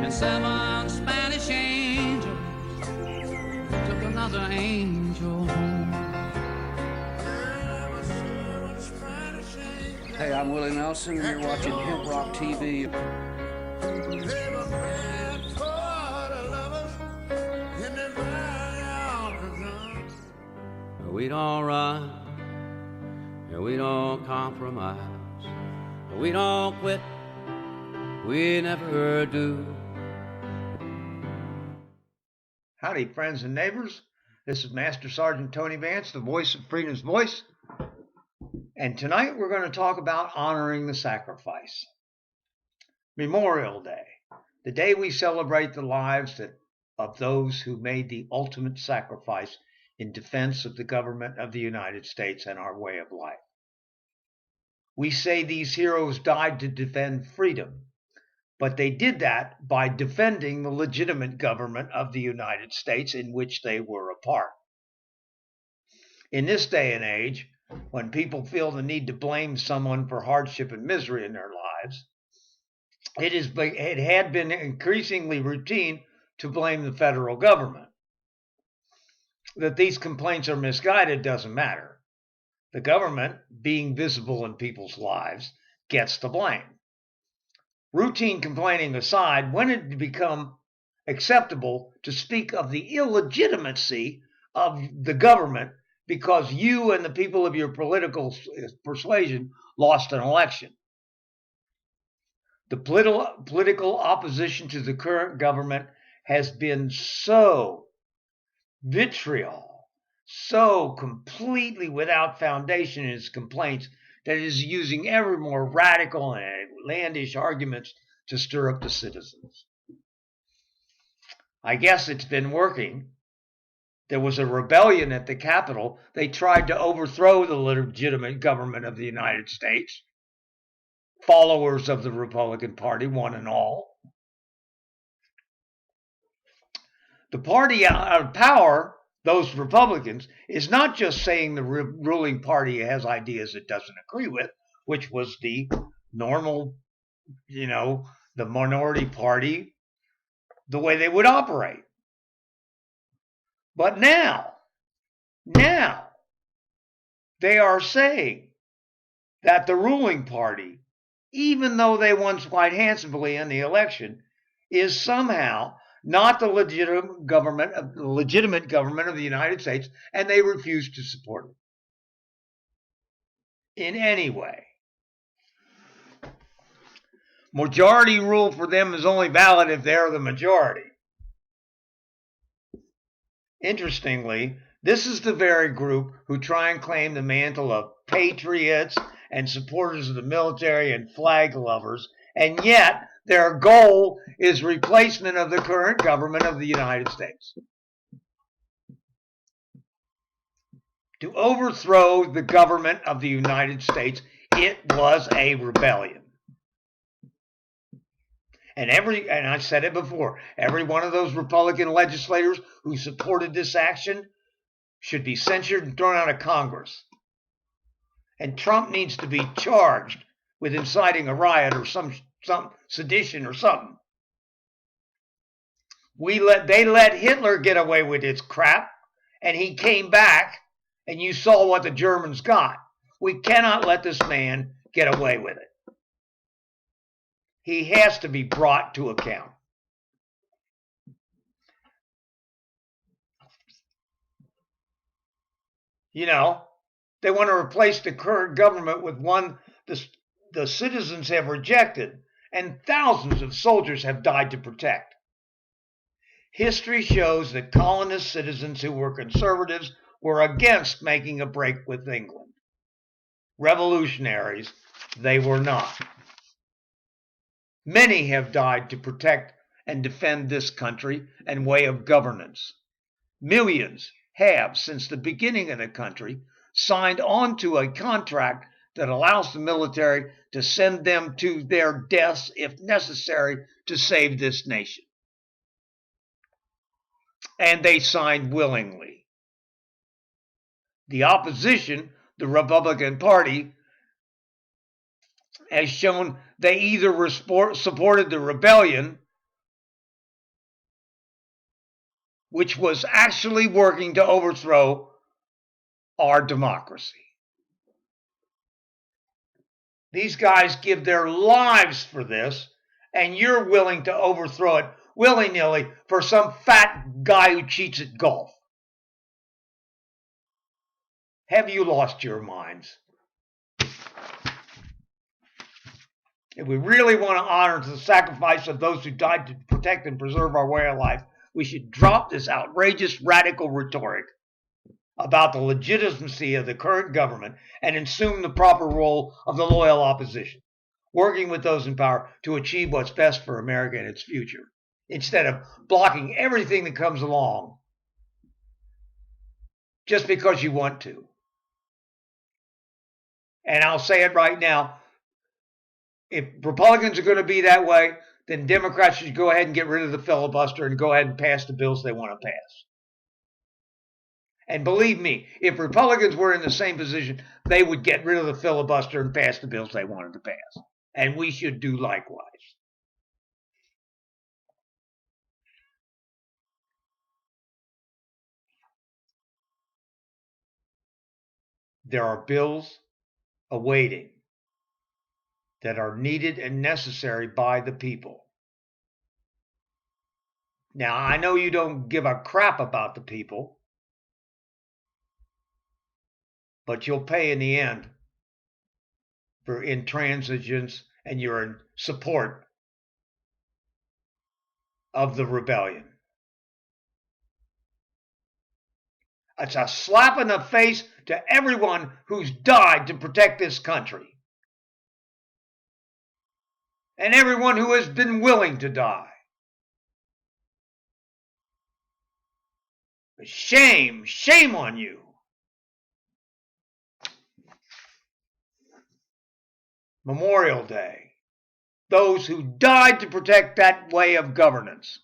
and 7 Spanish angels took another angel home. Hey, I'm Willie Nelson, and you're watching HempRock TV. We don't run, and we don't compromise, we don't quit, we never do. Howdy, friends and neighbors. This is Master Sergeant Tony Vance, the voice of Freedom's Voice. And tonight we're going to talk about honoring the sacrifice. Memorial Day, the day we celebrate the lives of those who made the ultimate sacrifice in defense of the government of the United States and our way of life. We say these heroes died to defend freedom, but they did that by defending the legitimate government of the United States in which they were a part. In this day and age, when people feel the need to blame someone for hardship and misery in their lives, it had been increasingly routine to blame the federal government. That these complaints are misguided doesn't matter. The government, being visible in people's lives, gets the blame. Routine complaining aside, when did it become acceptable to speak of the illegitimacy of the government because you and the people of your political persuasion lost an election? The political opposition to the current government has been so vitriol, so completely without foundation in its complaints that it is using ever more radical and outlandish arguments to stir up the citizens. I guess it's been working. There was a rebellion at the Capitol. They tried to overthrow the legitimate government of the United States. Followers of the Republican Party, one and all. The party out of power, those Republicans, is not just saying the ruling party has ideas it doesn't agree with, which was the normal, the minority party, the way they would operate. But now, they are saying that the ruling party, even though they won quite handsomely in the election, is somehow not the legitimate government of the United States, and they refuse to support it in any way. Majority rule for them is only valid if they're the majority. Interestingly, this is the very group who try and claim the mantle of patriots and supporters of the military and flag lovers, and yet their goal is replacement of the current government of the United States. To overthrow the government of the United States, it was a rebellion. And I said it before, every one of those Republican legislators who supported this action should be censured and thrown out of Congress. And Trump needs to be charged with inciting a riot or some sedition or something. They let Hitler get away with his crap, and he came back, and you saw what the Germans got. We cannot let this man get away with it. He has to be brought to account. They want to replace the current government with one the citizens have rejected and thousands of soldiers have died to protect. History shows that colonist citizens who were conservatives were against making a break with England. Revolutionaries, they were not. Many have died to protect and defend this country and way of governance. Millions have, since the beginning of the country, signed on to a contract that allows the military to send them to their deaths if necessary to save this nation. And they signed willingly. The opposition, the Republican Party, has shown they either supported the rebellion which was actually working to overthrow our democracy. These guys give their lives for this, and you're willing to overthrow it willy-nilly for some fat guy who cheats at golf. Have you lost your minds? If we really want to honor the sacrifice of those who died to protect and preserve our way of life, we should drop this outrageous radical rhetoric about the legitimacy of the current government and assume the proper role of the loyal opposition, working with those in power to achieve what's best for America and its future, instead of blocking everything that comes along just because you want to. And I'll say it right now, if Republicans are going to be that way, then Democrats should go ahead and get rid of the filibuster and go ahead and pass the bills they want to pass. And believe me, if Republicans were in the same position, they would get rid of the filibuster and pass the bills they wanted to pass. And we should do likewise. There are bills awaiting that are needed and necessary by the people. Now, I know you don't give a crap about the people, but you'll pay in the end for intransigence and you're in support of the rebellion. It's a slap in the face to everyone who's died to protect this country. And everyone who has been willing to die. Shame, shame on you. Memorial Day. Those who died to protect that way of governance.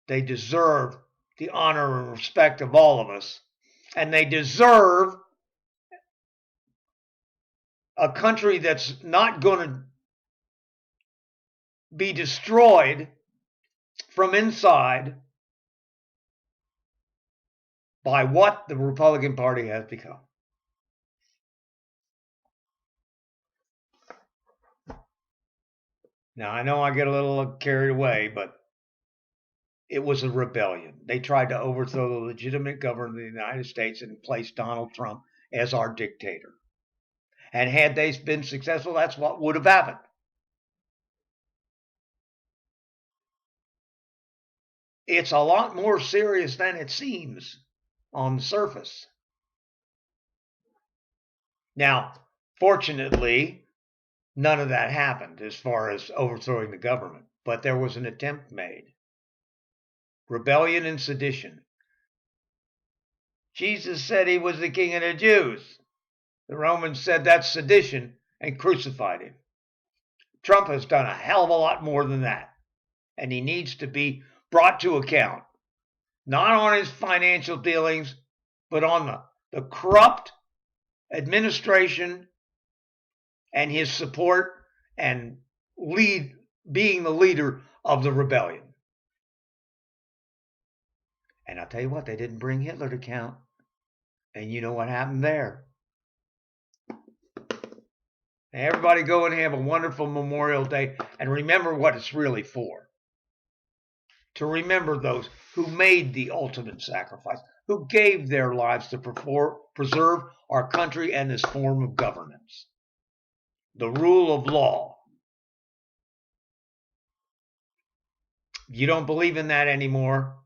They deserve the honor and respect of all of us. And they deserve a country that's not going to be destroyed from inside by what the Republican Party has become. Now, I know I get a little carried away, but it was a rebellion. They tried to overthrow the legitimate government of the United States and place Donald Trump as our dictator. And had they been successful, that's what would have happened. It's a lot more serious than it seems on the surface. Now, fortunately, none of that happened as far as overthrowing the government, but there was an attempt made. Rebellion and sedition. Jesus said he was the king of the Jews. The Romans said that's sedition and crucified him. Trump has done a hell of a lot more than that, and he needs to be brought to account, not on his financial dealings, but on the corrupt administration and his support and being the leader of the rebellion. And I'll tell you what, they didn't bring Hitler to count. And you know what happened there. Everybody go and have a wonderful Memorial Day and remember what it's really for. To remember those who made the ultimate sacrifice, who gave their lives to preserve our country and this form of governance. The rule of law. If you don't believe in that anymore,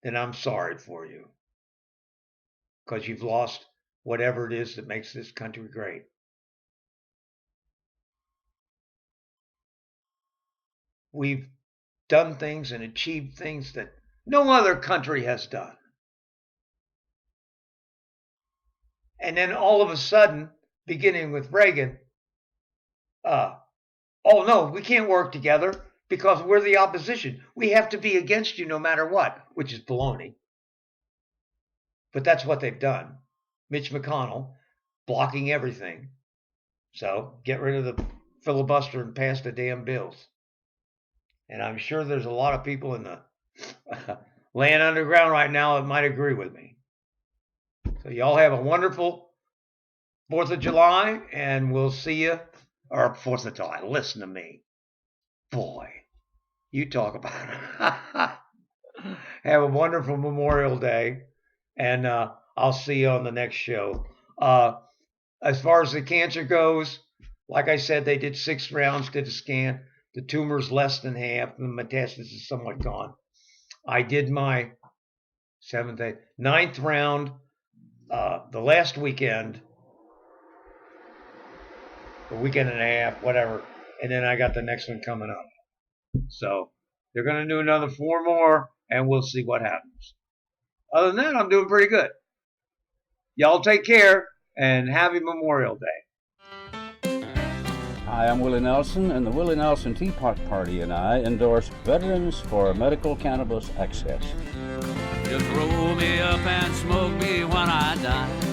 then I'm sorry for you. Because you've lost whatever it is that makes this country great. We've done things and achieved things that no other country has done. And then all of a sudden, beginning with Reagan, oh no, we can't work together because we're the opposition. We have to be against you no matter what, which is baloney. But that's what they've done. Mitch McConnell blocking everything. So get rid of the filibuster and pass the damn bills. And I'm sure there's a lot of people in the land underground right now that might agree with me. So y'all have a wonderful 4th of July, and we'll see you, or 4th of July. Listen to me. Boy, you talk about it. Have a wonderful Memorial Day, and I'll see you on the next show. As far as the cancer goes, like I said, they did 6 rounds, did a scan. The tumor's less than half. The metastasis is somewhat gone. I did my 9th round the last weekend, a weekend and a half, whatever, and then I got the next one coming up. So they're going to do another 4 more, and we'll see what happens. Other than that, I'm doing pretty good. Y'all take care, and happy Memorial Day. Hi, I'm Willie Nelson, and the Willie Nelson Teapot Party and I endorse Veterans for Medical Cannabis Access. Just roll me up and smoke me when I die.